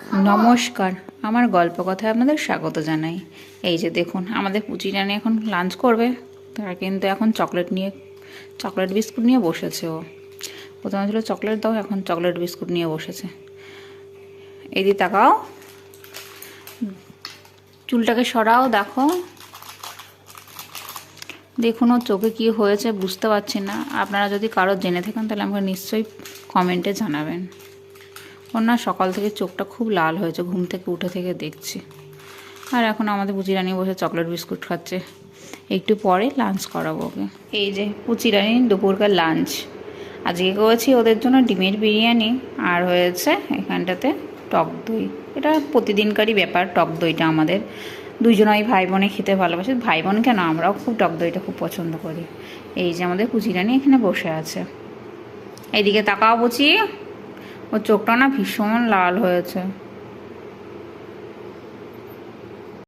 নমস্কার, আমার গল্প কথায় আপনাদের স্বাগত জানাই। এই যে দেখুন, আমাদের পুচি রানী এখন লাঞ্চ করবে। তারা কিন্তু এখন চকলেট বিস্কুট নিয়ে বসেছে। ও প্রথমে ছিল চকলেট দাও, এখন চকলেট বিস্কুট নিয়ে বসেছে। এই দিয়ে তাকাও, চুলটাকে সরাও, দেখো। দেখুন ওর চোখে কী হয়েছে বুঝতে পারছি না। আপনারা যদি কারো জেনে থাকেন তাহলে আমাকে নিশ্চয়ই কমেন্টে জানাবেন। ওর না সকাল থেকে চোখটা খুব লাল হয়েছে, ঘুম থেকে উঠে থেকে দেখছি। আর এখন আমাদের পুচি রানী বসে চকলেট বিস্কুট খাচ্ছে। একটু পরে লাঞ্চ করাবো ওকে। এই যে পুচি রানীর দুপুরকার লাঞ্চ আজকে করেছি ওদের জন্য ডিমের বিরিয়ানি, আর হয়েছে এখানটাতে টক দই। এটা প্রতিদিনকারই ব্যাপার, টক দইটা আমাদের দুজনাই ভাই বোনে খেতে ভালোবাসে। ভাই বোন কেন, আমরাও খুব টক দইটা খুব পছন্দ করি। এই যে আমাদের পুচি রানী এখানে বসে আছে। এইদিকে তাকাও পুচি, ওর চোখটা না ভীষণ লাল হয়েছে।